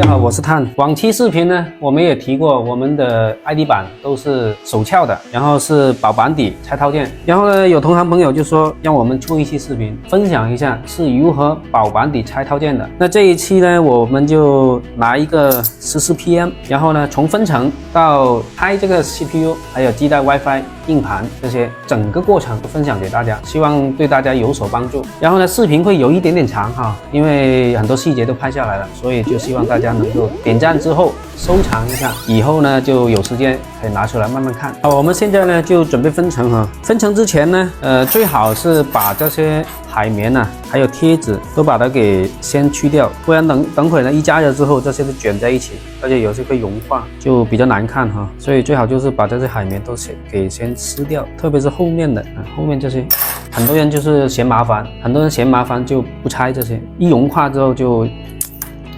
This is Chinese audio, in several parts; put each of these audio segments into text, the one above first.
大家好，我是碳。往期视频呢，我们也提过，我们的 ID 板都是手撬的，然后是保板底拆套件。然后呢，有同行朋友就说让我们出一期视频，分享一下是如何保板底拆套件的。那这一期呢，我们就拿一个14PM，然后呢，从分层到开这个 CPU， 还有基带 WiFi 硬盘这些整个过程都分享给大家，希望对大家有所帮助。然后呢，视频会有一点点长哈，因为很多细节都拍下来了，所以就希望大家能够点赞之后收藏一下，以后呢就有时间可以拿出来慢慢看。好，我们现在呢就准备分层哈。分层之前呢，最好是把这些海绵啊，还有贴纸都把它给先去掉，不然等会呢一加热之后，这些都卷在一起，而且有些会融化，就比较难看哈。所以最好就是把这些海绵都先撕掉，特别是后面的后面这些，很多人就是嫌麻烦，很多人嫌麻烦就不拆这些，一融化之后就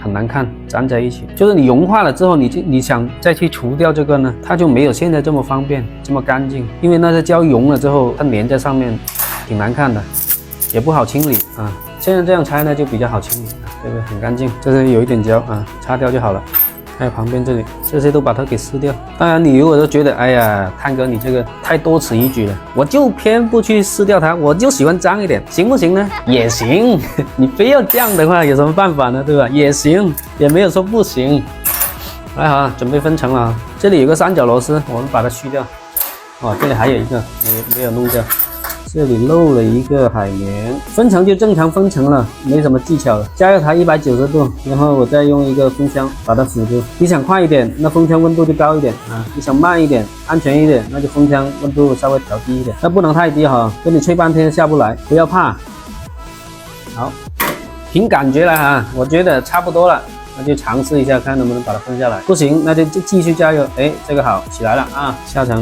很难看，粘在一起。就是你融化了之后，你想再去除掉这个呢，它就没有现在这么方便，这么干净，因为那些胶融了之后，它粘在上面，挺难看的。也不好清理啊，现在这样拆呢就比较好清理，对不对？很干净，这是有一点胶啊，擦掉就好了。还有旁边这里，这些都把它给撕掉。当然，你如果都觉得，哎呀，探哥你这个太多此一举了，我就偏不去撕掉它，我就喜欢脏一点，行不行呢？也行，你非要这样的话，有什么办法呢？对吧？也行，也没有说不行。来好，准备分层了啊。这里有个三角螺丝，我们把它去掉。哦，这里还有一个没有弄掉。这里漏了一个海绵，分层就正常分层了，没什么技巧了。加热台190度，然后我再用一个风箱把它辅助。你想快一点，那风箱温度就高一点啊；你想慢一点、安全一点，那就风箱温度稍微调低一点，但不能太低哈，跟你吹半天下不来，不要怕。好，凭感觉来哈，我觉得差不多了，那就尝试一下，看能不能把它分下来。不行，那就继续加热。哎，这个好，起来了啊，下层。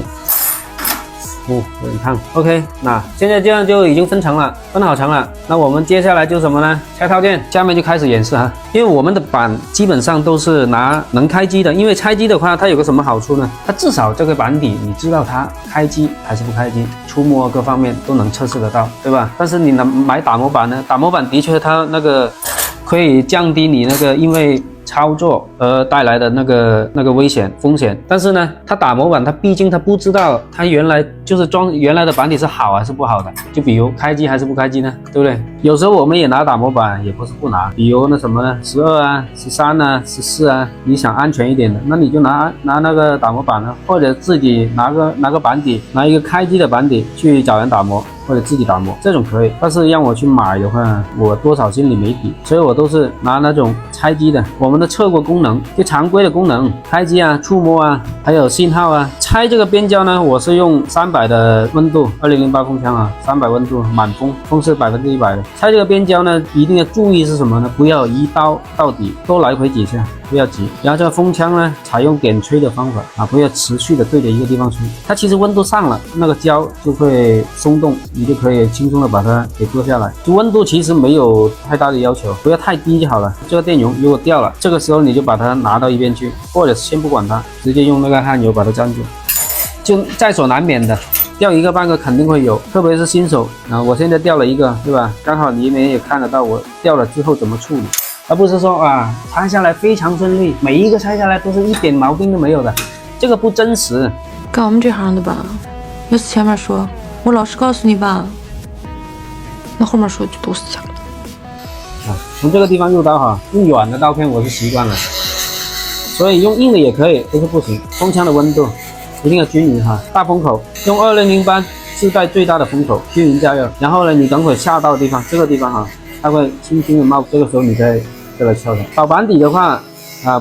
有点烫 ，OK， 那现在这样就已经分层了，分好层了。那我们接下来就是什么呢？拆套件。下面就开始演示哈，因为我们的板基本上都是拿能开机的，因为拆机的话，它有个什么好处呢？它至少这个板底你知道它开机还是不开机，触摸各方面都能测试得到，对吧？但是你买打模板呢，打模板的确它那个可以降低你那个因为操作而带来的那个风险，但是呢，它打模板，它毕竟它不知道它原来就是装原来的板底是好还是不好的，就比如开机还是不开机呢，对不对？有时候我们也拿打模板，也不是不拿，比如那什么呢，12啊、13啊、14啊，你想安全一点的，那你就拿那个打模板呢，或者自己拿个板底，拿一个开机的板底去找人打磨。或者自己打磨，这种可以，但是让我去买的话，我多少心里没底，所以我都是拿那种拆机的。我们的测过功能，就常规的功能，开机啊、触摸啊，还有信号啊。拆这个边胶呢，我是用300的温度，2008风枪啊，300温度满风，风是100%的。拆这个边胶呢，一定要注意是什么呢？不要一刀到底，多来回几下，不要急。然后这个风枪呢，采用点吹的方法啊，不要持续的对着一个地方吹，它其实温度上了，那个胶就会松动。你就可以轻松的把它给割下来，就温度其实没有太大的要求，不要太低就好了。这个电容如果掉了，这个时候你就把它拿到一边去，或者先不管它，直接用那个焊油把它粘住，就在所难免的，掉一个半个肯定会有，特别是新手啊。我现在掉了一个，对吧？刚好你们也看得到我掉了之后怎么处理，而不是说啊拆下来非常顺利，每一个拆下来都是一点毛病都没有的，这个不真实。干我们这行的吧，要是前面说我老实告诉你吧，那后面说就都是假的。从这个地方入刀哈，用软的刀片我是习惯了，所以用硬的也可以，不是不行。风枪的温度一定要均匀哈，大风口用2008自带最大的风口，均匀加热。然后呢，你等会下到的地方，这个地方哈，它会轻轻的冒，这个时候你再来敲它。保板底的话。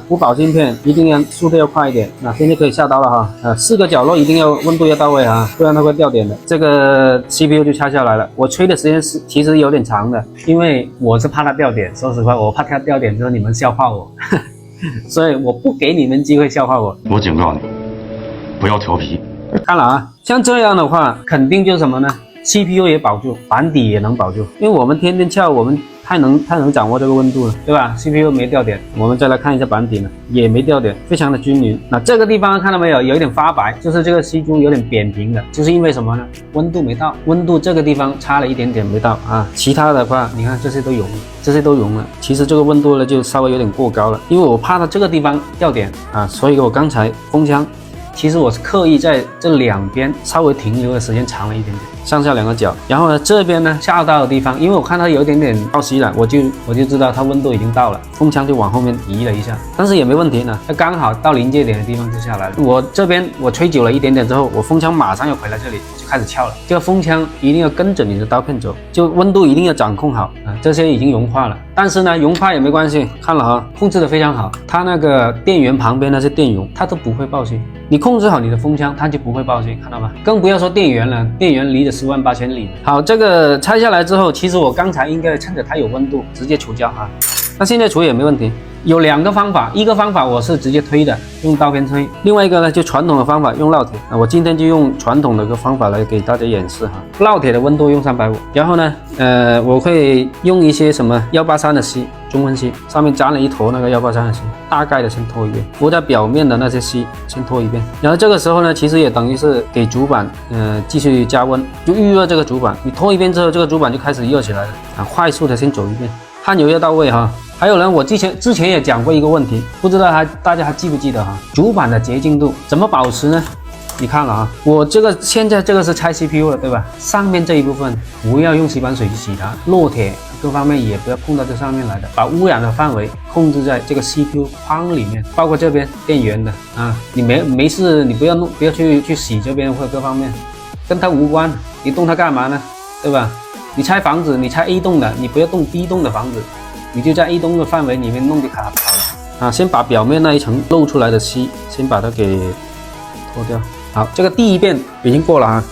补保芯片一定要速度要快一点。那现在可以下刀了哈。4个角落一定要温度要到位啊，不然它会掉点的。这个 CPU 就拆下来了。我吹的时间是其实有点长的，因为我是怕它掉点。说实话，我怕它掉点之后你们笑话我，所以我不给你们机会笑话我。我警告你，不要调皮。看了啊，像这样的话，肯定就是什么呢？CPU 也保住，板底也能保住，因为我们天天撬，我们太能掌握这个温度了，对吧 ？CPU 没掉点，我们再来看一下板底呢，也没掉点，非常的均匀。那这个地方看到没有，有一点发白，就是这个吸珠有点扁平的，就是因为什么呢？温度没到，温度这个地方差了一点点没到啊，其他的话你看这些都融了，这些都融了。其实这个温度呢就稍微有点过高了，因为我怕它这个地方掉点啊，所以我刚才封枪。其实我是刻意在这两边稍微停留的时间长了一点点，上下两个角，然后呢这边呢下到的地方，因为我看它有一点点到吸了，我就知道它温度已经到了，风枪就往后面移了一下，但是也没问题呢，它刚好到临界点的地方就下来了。我这边我吹久了一点点之后，我风枪马上又回来这里就开始翘了。这个风枪一定要跟着你的刀片走，就温度一定要掌控好啊。这些已经融化了，但是呢融化也没关系，看了哈，控制的非常好，它那个电源旁边那些电容它都不会爆芯。你控制好你的风枪，它就不会爆芯，看到吗？更不要说电源了，电源离着10万8千里。好，这个拆下来之后，其实我刚才应该趁着它有温度直接除胶啊，那现在除也没问题。有两个方法，一个方法我是直接推的，用刀片推；另外一个呢，就传统的方法用烙铁。我今天就用传统的一个方法来给大家演示哈。烙铁的温度用350，然后呢，我会用一些什么183的锡，中温锡，上面粘了一坨那个183的锡，大概的先拖一遍，浮在表面的那些锡先拖一遍。然后这个时候呢，其实也等于是给主板继续加温，就预热这个主板。你拖一遍之后，这个主板就开始热起来了啊，快速的先走一遍，汗油要到位哈。还有呢，我之前也讲过一个问题，不知道大家还记不记得哈？主板的洁净度怎么保持呢？你看了啊，我现在这个是拆 CPU 了，对吧？上面这一部分不要用洗板水去洗它，烙铁各方面也不要碰到这上面来的，把污染的范围控制在这个 CPU 框里面，包括这边电源的啊，你没事，你不要去洗这边或者各方面，跟它无关，你动它干嘛呢？对吧？你拆房子，你拆 A 栋的，你不要动 B 栋的房子。你就在 A 栋的范围里面弄就好了啊！先把表面那一层露出来的锡，先把它给脱掉。好，这个第一遍已经过了啊，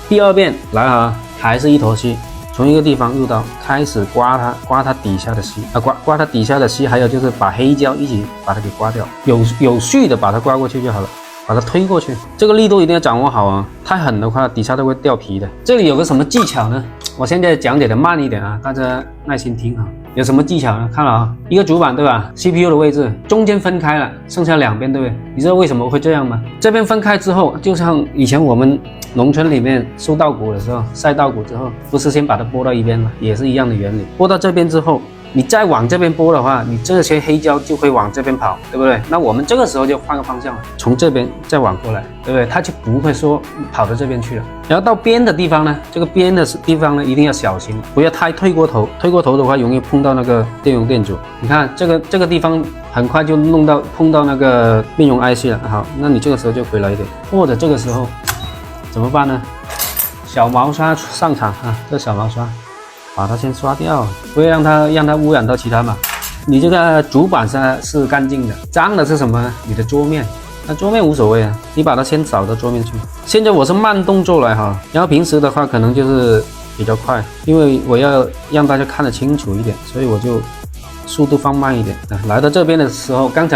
第二遍来啊，还是一坨锡，从一个地方入刀，开始刮它底下的锡啊，刮它底下的锡，还有就是把黑胶一起把它给刮掉，有序的把它刮过去就好了。把它推过去，这个力度一定要掌握好啊！太狠的话，底下都会掉皮的。这里有个什么技巧呢？我现在讲解的慢一点啊，大家耐心听哈。有什么技巧呢？看了啊，一个主板对吧 ？CPU 的位置中间分开了，剩下两边对不对？你知道为什么会这样吗？这边分开之后，就像以前我们农村里面收稻谷的时候，晒稻谷之后，不是先把它拨到一边吗？也是一样的原理。拨到这边之后，你再往这边拨的话，你这些黑胶就会往这边跑，对不对？那我们这个时候就换个方向了，从这边再往过来，对不对？它就不会说跑到这边去了。然后到边的地方呢，这个边的地方呢一定要小心，不要太推过头。推过头的话，容易碰到那个电容电阻。你看这个地方很快就碰到那个面容 IC 了。好，那你这个时候就回来一点，或者这个时候怎么办呢？小毛刷上场啊，这小毛刷。把它先刷掉，不会让它污染到其他嘛。你这个主板上是干净的，脏的是什么呢？你的桌面，那桌面无所谓啊，你把它先扫到桌面去。现在我是慢动作来哈，然后平时的话可能就是比较快，因为我要让大家看得清楚一点，所以我就速度放慢一点。来到这边的时候，刚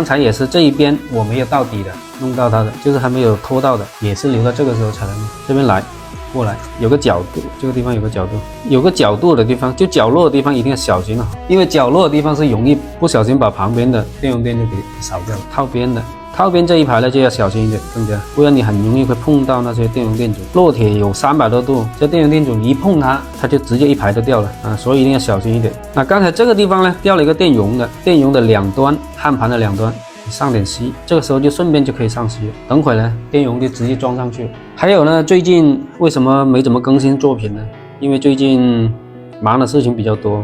才也是这一边我没有到底的，弄到它的，就是还没有拖到的，也是留到这个时候才能这边来。过来有个角度，这个地方有个角度，有个角度的地方，就角落的地方一定要小心啊，因为角落的地方是容易不小心把旁边的电容电就给扫掉了。靠边这一排呢就要小心一点，更加，不然你很容易会碰到那些电容电阻。烙铁有300多度，这电容电阻你一碰它就直接一排都掉了啊，所以一定要小心一点。那刚才这个地方呢掉了一个电容的两端，焊盘的两端。上点锡，这个时候就顺便就可以上锡了。等会呢，电容就直接装上去了。还有呢，最近为什么没怎么更新作品呢？因为最近忙的事情比较多。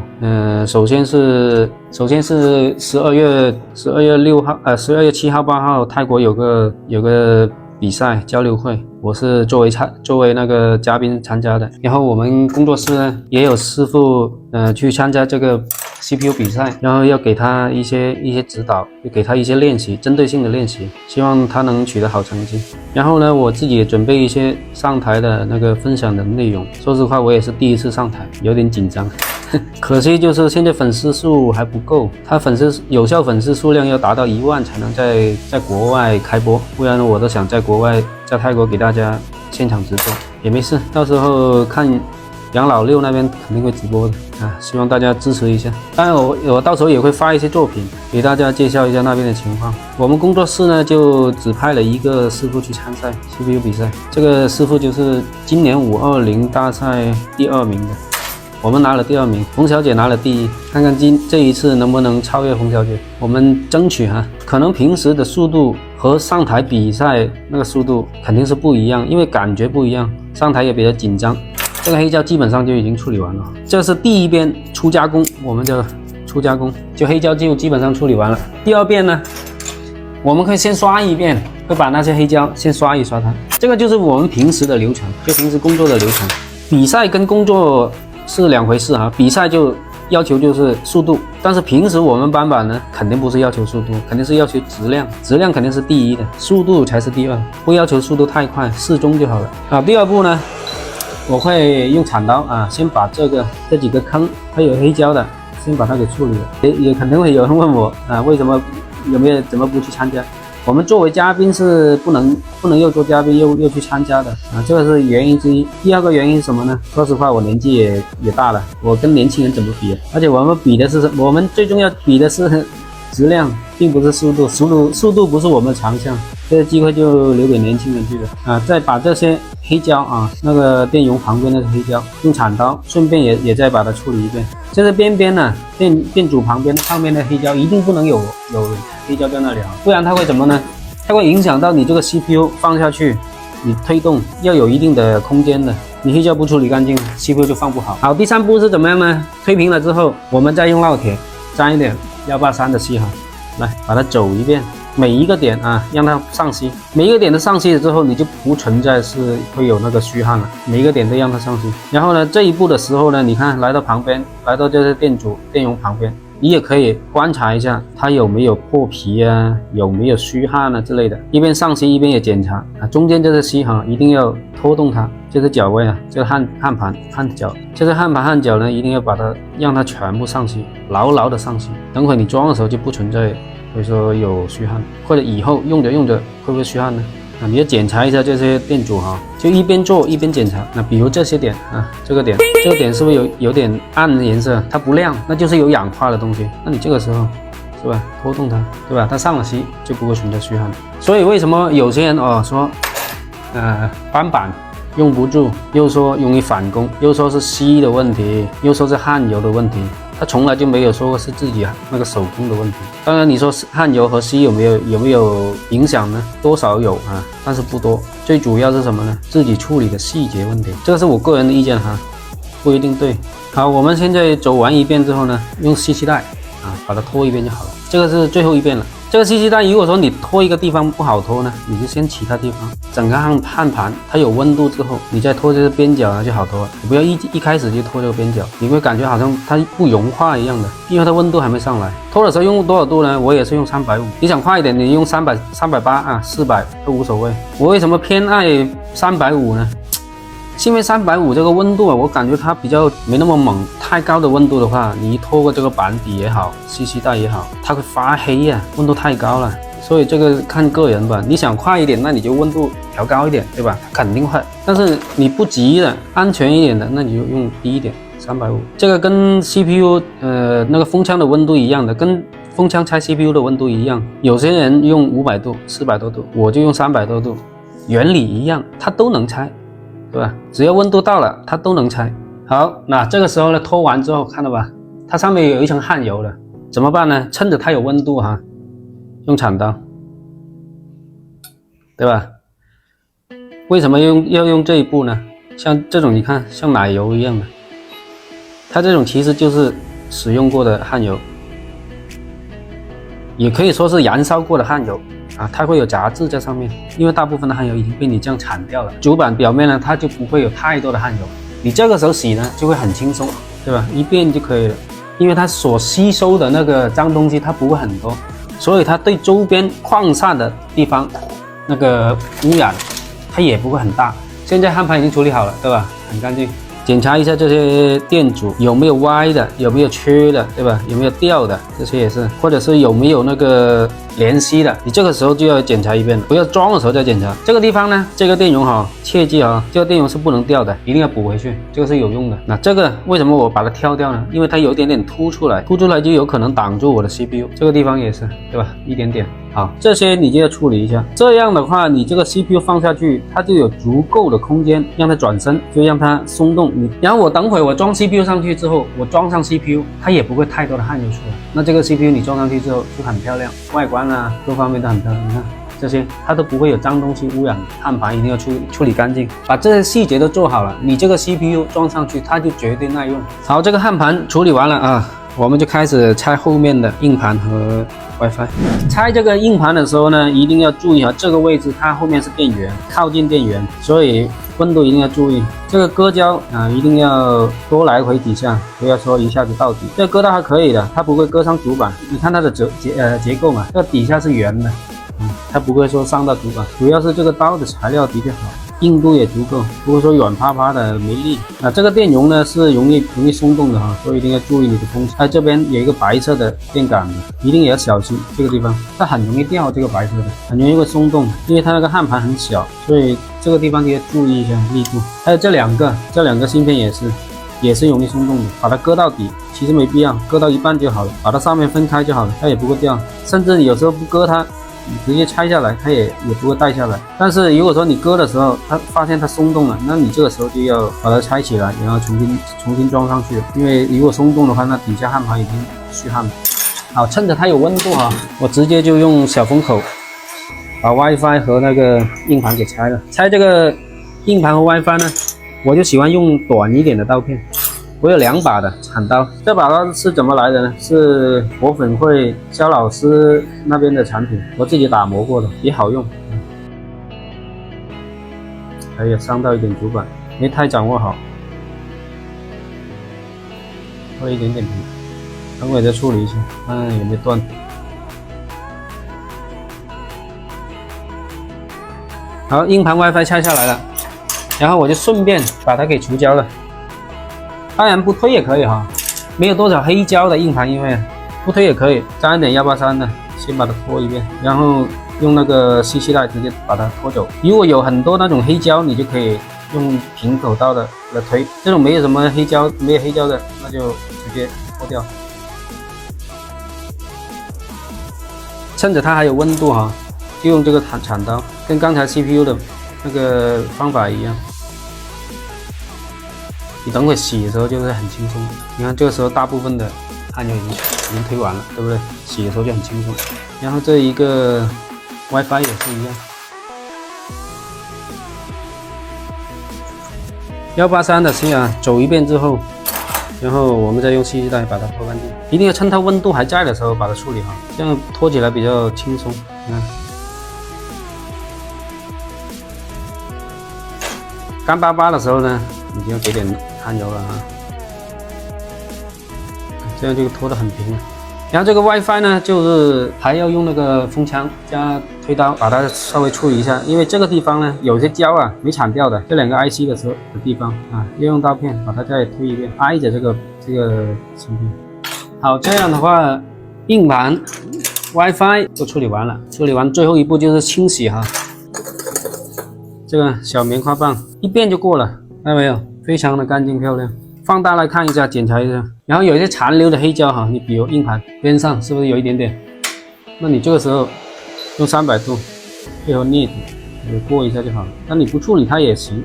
首先是12月6号，12月7号、8号，泰国有个比赛交流会，我是作为那个嘉宾参加的。然后我们工作室呢也有师傅去参加这个 CPU 比赛，然后要给他一些指导，就给他一些练习，针对性的练习，希望他能取得好成绩。然后呢，我自己也准备一些上台的那个分享的内容。说实话，我也是第一次上台，有点紧张。可惜就是现在粉丝数还不够，他有效粉丝数量要达到1万才能在国外开播，不然我都想在国外在泰国给大家现场直播，也没事，到时候看养老六那边肯定会直播的啊，希望大家支持一下。当然我到时候也会发一些作品给大家介绍一下那边的情况。我们工作室呢就只派了一个师傅去参赛 CPU 比赛，这个师傅就是今年520大赛第2名的。我们拿了第2名，冯小姐拿了第1，看看这一次能不能超越冯小姐。我们争取哈，可能平时的速度和上台比赛那个速度肯定是不一样，因为感觉不一样，上台也比较紧张。这个黑胶基本上就已经处理完了，这是第1遍初加工，我们叫初加工，就黑胶就基本上处理完了。第2遍呢，我们可以先刷一遍，会把那些黑胶先刷一刷它。这个就是我们平时的流程，就平时工作的流程。比赛跟工作是2回事啊，比赛就要求就是速度，但是平时我们搬板呢，肯定不是要求速度，肯定是要求质量，质量肯定是第1的，速度才是第2，不要求速度太快，适中就好了啊。第2步呢，我会用铲刀啊，先把这几个坑，它有黑胶的，先把它给处理了。也肯定会有人问我啊，为什么怎么不去参加？我们作为嘉宾是不能又做嘉宾又去参加的啊，这个是原因之一。第2个原因是什么呢？说实话，我年纪也大了，我跟年轻人怎么比啊？而且我们比的是我们最重要比的是质量，并不是速度。速度不是我们的强项，这个机会就留给年轻人去了啊！再把这些黑胶啊，那个电容旁边那个黑胶，用铲刀顺便也再把它处理一遍。这是边边呢，电阻旁边上面的黑胶一定不能有黑胶在那里啊，不然它会怎么呢？它会影响到你这个 CPU 放下去，你推动要有一定的空间的，你黑胶不处理干净 ，CPU 就放不好。好，第3步是怎么样呢？推平了之后，我们再用烙铁沾一点183的锡哈，来把它走一遍。每一个点啊，让它上锡，每一个点都上锡了之后，你就不存在是会有那个虚焊了。每一个点都让它上锡。然后呢，这一步的时候呢，你看来到旁边，来到这个电容旁边，你也可以观察一下它有没有破皮啊，有没有虚焊啊之类的。一边上锡一边也检查啊，中间这个锡哈一定要拖动它，这个脚位啊，这个焊盘焊脚，这个焊盘焊脚呢，一定要让它全部上锡，牢牢的上锡。等会你装的时候就不存在。所以说有虚焊，或者以后用着会不会虚焊呢？啊，你要检查一下这些电阻哈，就一边做一边检查。那比如这些点啊，这个点是不是有点暗的颜色？它不亮，那就是有氧化的东西。那你这个时候是吧，拖动它，对吧？它上了锡就不会存在虚焊。所以为什么有些人说，搬板用不住，又说容易返工，又说是锡的问题，又说是焊油的问题。他从来就没有说过是自己那个手工的问题。当然，你说焊油和锡有没有影响呢？多少有啊，但是不多。最主要是什么呢？自己处理的细节问题，这个是我个人的意见哈，不一定对。好，我们现在走完一遍之后呢，用吸气带啊把它拖一遍就好了。这个是最后一遍了。这个吸气带，如果说你拖一个地方不好拖呢，你就先其他地方，整个焊盘它有温度之后，你再拖这个边角呢就好拖了。你不要一开始就拖这个边角，你会感觉好像它不融化一样的，因为它温度还没上来。拖的时候用多少度呢？我也是用350，你想快一点，你用380啊，400都无所谓。我为什么偏爱350呢？因为350这个温度啊，我感觉它比较没那么猛。太高的温度的话，你一拖过这个板底也好，吸气带也好，它会发黑呀，温度太高了。所以这个看个人吧，你想快一点，那你就温度调高一点，对吧？它肯定快。但是你不急的，安全一点的，那你就用低一点，350。这个跟 CPU 那个风枪的温度一样的，跟风枪拆 CPU 的温度一样。有些人用500度、400多度，我就用300多度，原理一样，它都能拆。对吧？只要温度到了，它都能拆。好，那这个时候呢，拖完之后，看到吧？它上面有一层焊油了，怎么办呢？趁着它有温度哈，用铲刀，对吧？为什么要用这一步呢？像这种你看，像奶油一样的，它这种其实就是使用过的焊油，也可以说是燃烧过的焊油。啊，它会有杂质在上面，因为大部分的焊油已经被你这样铲掉了。主板表面呢，它就不会有太多的焊油，你这个时候洗呢就会很轻松，对吧？一遍就可以了，因为它所吸收的那个脏东西它不会很多，所以它对周边扩散的地方那个污染它也不会很大。现在焊盘已经处理好了，对吧？很干净。检查一下这些电阻有没有歪的，有没有缺的，对吧？有没有掉的，这些也是，或者是有没有那个连吸的，你这个时候就要检查一遍了，不要装的时候再检查。这个地方呢，这个电容哈，切记啊，这个电容是不能掉的，一定要补回去，这个是有用的。那这个为什么我把它挑掉呢？因为它有一点点凸出来，凸出来就有可能挡住我的 CPU， 这个地方也是，对吧？一点点。好，这些你就要处理一下。这样的话，你这个 CPU 放下去，它就有足够的空间让它转身，就让它松动。然后我等会我装 CPU 上去之后，我装上 CPU， 它也不会太多的汗就出来。那这个 CPU 你装上去之后就很漂亮，外观啊各方面都很漂亮。你看这些它都不会有脏东西污染，焊盘一定要处理干净，把这些细节都做好了，你这个 CPU 装上去它就绝对耐用。好，这个焊盘处理完了啊。我们就开始拆后面的硬盘和 WiFi。拆这个硬盘的时候呢，一定要注意啊，这个位置它后面是电源，靠近电源，所以温度一定要注意。这个割胶啊，一定要多来回几下，不要说一下子到底。这个割到还可以的，它不会割伤主板。你看它的结构嘛，这个底下是圆的，它不会说伤到主板。主要是这个刀的材料的确好。硬度也足够，不会说软趴趴的没力啊。这个电容呢是容易松动的哈，所以一定要注意你的东西。它这边有一个白色的电感的，一定也要小心这个地方，它很容易掉这个白色的，很容易会松动，因为它那个焊盘很小，所以这个地方就要注意一下力度。还有这两个芯片也是容易松动的，把它割到底，其实没必要，割到一半就好了，把它上面分开就好了，它也不会掉。甚至有时候不割它。你直接拆下来，它也不会带下来。但是如果说你割的时候，它发现它松动了，那你这个时候就要把它拆起来，然后重新装上去。因为如果松动的话，那底下焊盘已经虚焊了。好，趁着它有温度哈，我直接就用小风口把 WiFi 和那个硬盘给拆了。拆这个硬盘和 WiFi 呢，我就喜欢用短一点的刀片。我有2把的铲刀，这把刀是怎么来的呢？是磨粉会肖老师那边的产品，我自己打磨过的，也好用。还有伤到一点主板，没太掌握好，会一点点皮，等会再处理一下，看有没有断。好，硬盘 WiFi 拆下来了，然后我就顺便把它给除胶了。当然不推也可以哈，没有多少黑胶的硬盘，因为不推也可以，沾一点183的，先把它拖一遍，然后用那个吸气带直接把它拖走。如果有很多那种黑胶，你就可以用平口刀的来推，这种没有什么黑胶，没有黑胶的，那就直接脱掉。趁着它还有温度哈，就用这个铲刀，跟刚才 CPU 的那个方法一样。你等会洗的时候就是很轻松，你看这个时候大部分的焊就已经推完了，对不对？洗的时候就很轻松。然后这一个 WiFi 也是一样，183的先啊走一遍之后，然后我们再用吸气带把它拖干净。一定要趁它温度还在的时候把它处理好，这样拖起来比较轻松。你看，干巴巴的时候呢，你就要给点焊油了啊，这样就拖得很平了。然后这个 WiFi 呢，就是还要用那个风枪加推刀把它稍微处理一下，因为这个地方呢有些胶啊没铲掉的，这2个 IC 的时候的地方啊，要用刀片把它再推一遍，挨着这个芯片。好，这样的话，硬盘、WiFi 都处理完了，处理完最后一步就是清洗哈。这个小棉花棒一遍就过了，看到没有？非常的干净漂亮。放大来看一下，检查一下。然后有一些残留的黑胶哈，你比如硬盘边上是不是有一点点？那你这个时候用300度配合镊子过一下就好了。那你不处理它也行。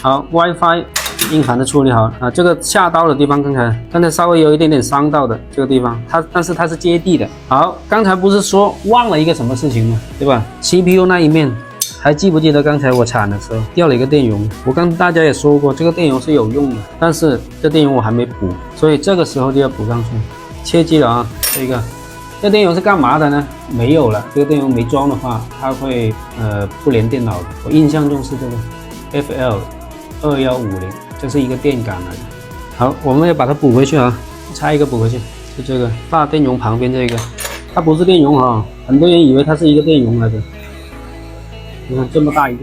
好 ，WiFi 硬盘的处理好啊。这个下刀的地方，刚才稍微有一点点伤到的这个地方，但是它是接地的。好，刚才不是说忘了一个什么事情吗？对吧 ？CPU 那一面。还记不记得刚才我铲的时候掉了一个电容？我跟大家也说过，这个电容是有用的，但是这电容我还没补，所以这个时候就要补上去。切记了啊，这电容是干嘛的呢？没有了，这个电容没装的话，它会不连电脑的。我印象中是这个 FL2150，这是一个电感来的。好，我们要把它补回去啊，拆一个补回去，就这个大电容旁边这个，它不是电容啊，很多人以为它是一个电容来的。你看这么大一个，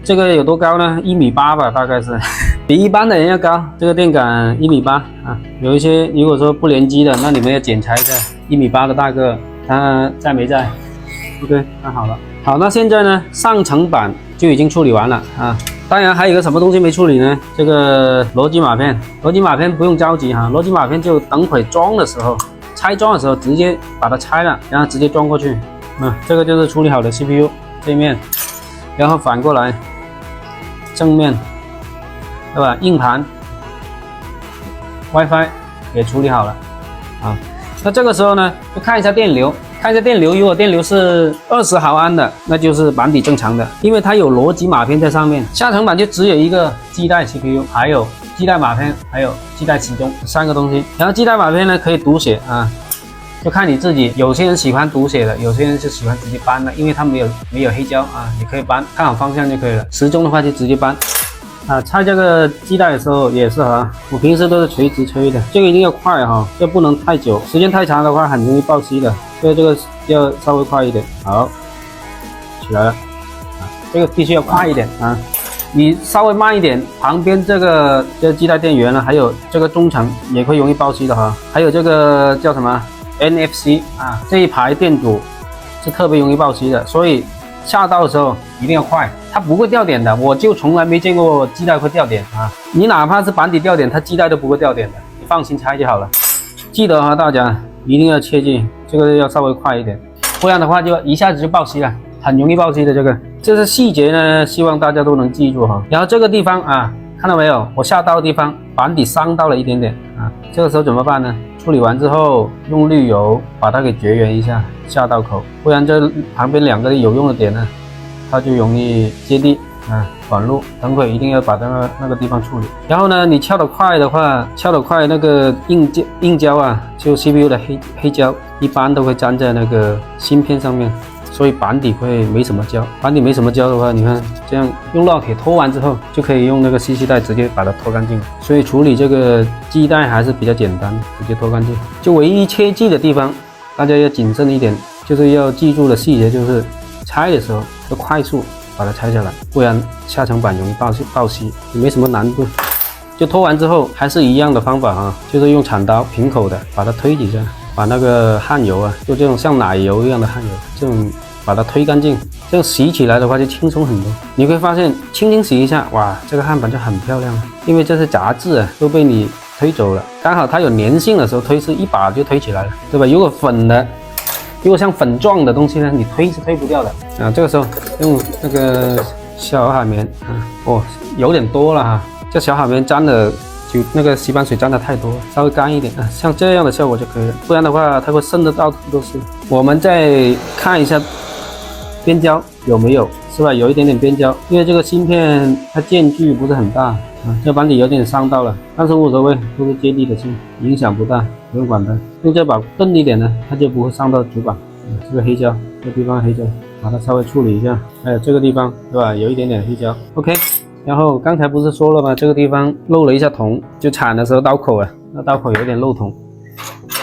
这个有多高呢？1.8米吧，大概是比一般的人要高。这个电感1.8米啊，有一些如果说不联机的，那你们要检查一下1.8米的大个它在没在？ OK， 看好了。好，那现在呢，上层板就已经处理完了啊。当然还有一个什么东西没处理呢？这个逻辑码片，逻辑码片不用着急哈，逻辑码片就等会装的时候，拆装的时候直接把它拆了，然后直接装过去。这个就是处理好的 CPU 这一面，然后反过来正面，对吧？硬盘、WiFi 也处理好了啊。那这个时候呢，就看一下电流。看一下电流，如果电流是20毫安的，那就是板底正常的，因为它有逻辑码片在上面。下层板就只有一个基带 CPU， 还有基带码片，还有基带时钟3个东西。然后基带码片呢可以读写啊，就看你自己。有些人喜欢读写的，有些人是喜欢直接搬的，因为它没有黑胶啊，你可以搬，看好方向就可以了。时钟的话就直接搬。拆这个基带的时候也是哈，我平时都是垂直吹的，这个一定要快哈，这不能太久，时间太长的话很容易爆漆的，所以这个要稍微快一点。好，起来了，这个必须要快一点啊，你稍微慢一点，旁边这个基带电源呢，还有这个中层也会容易爆漆的哈，还有这个叫什么 NFC 啊，这一排电阻是特别容易爆漆的，所以下刀的时候一定要快，它不会掉点的，我就从来没见过基带会掉点啊！你哪怕是板底掉点，它基带都不会掉点的，你放心拆就好了。记得哈，大家一定要切记，这个要稍微快一点，不然的话就一下子就爆漆了，很容易爆漆的。这是细节呢，希望大家都能记住哈。然后这个地方啊，看到没有？我下刀的地方板底伤到了一点点啊，这个时候怎么办呢？处理完之后用滤油把它给绝缘一下下刀口，不然这旁边2个有用的点呢，它就容易接地啊短路。等会一定要把那个地方处理。然后呢，你撬得快的话，那个硬胶啊，就 CPU 的黑胶一般都会粘在那个芯片上面，所以板底会没什么胶。板底没什么胶的话，你看这样用烙铁拖完之后，就可以用那个吸气带直接把它拖干净。所以处理这个基带还是比较简单，直接拖干净。就唯一切记的地方，大家要谨慎一点，就是要记住的细节就是拆的时候要快速把它拆下来，不然下层板容易爆漆，也没什么难度。就拖完之后还是一样的方法啊，就是用铲刀平口的把它推几下，把那个汗油啊，就这种像奶油一样的汗油，这种把它推干净，这样洗起来的话就轻松很多。你会发现轻轻洗一下，哇，这个焊板就很漂亮了，因为这些杂质啊都被你推走了，刚好它有粘性的时候推是一把就推起来了，对吧？如果像粉状的东西呢，你推是推不掉的啊。这个时候用那个小海绵啊，有点多了哈，这小海绵沾的就那个洗板水沾的太多了，稍微干一点啊，像这样的效果就可以了，不然的话它会渗得到处都是。我们再看一下边胶有没有，是吧？有一点点边胶，因为这个芯片它间距不是很大啊，这板底有点伤到了，但是无所谓，都是接地的芯，影响不大，不用管它。用这把钝一点呢，它就不会伤到主板。这个黑胶，这个地方黑胶，把它稍微处理一下。还有这个地方，对吧？有一点点黑胶。OK。然后刚才不是说了吗？这个地方漏了一下铜，就铲的时候刀口啊，那刀口有点漏铜，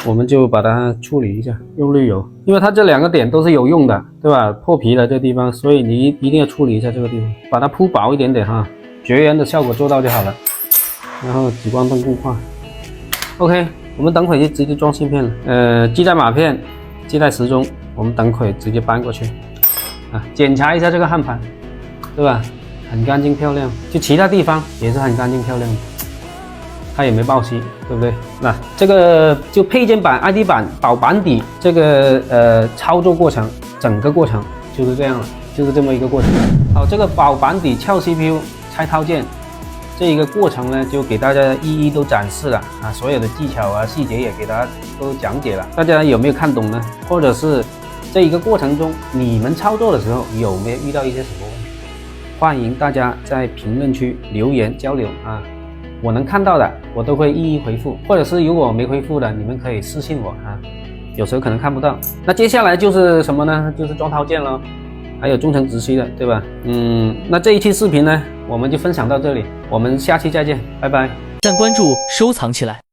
我们就把它处理一下，用滤油，因为它这2个点都是有用的，对吧？破皮了这个地方，所以你一定要处理一下这个地方，把它铺薄一点点哈，绝缘的效果做到就好了。然后极光灯固化。OK， 我们等会就直接装芯片了。基带码片、基带时钟，我们等会直接搬过去啊，检查一下这个焊盘，对吧？很干净漂亮，就其他地方也是很干净漂亮的，它也没爆漆，对不对？那这个就配件板、ID 板、保板底这个操作过程，整个过程就是这样了，就是这么一个过程。好，这个保板底、撬 CPU、拆套件这一个过程呢，就给大家一一都展示了啊，所有的技巧啊、细节也给大家都讲解了。大家有没有看懂呢？或者是这一个过程中，你们操作的时候有没有遇到一些什么问题？欢迎大家在评论区留言交流啊，我能看到的我都会一一回复，或者是如果我没回复的，你们可以私信我啊，有时候可能看不到。那接下来就是什么呢？就是装套件咯，还有中层直吸的，对吧？那这一期视频呢，我们就分享到这里，我们下期再见，拜拜。赞、关注、收藏起来。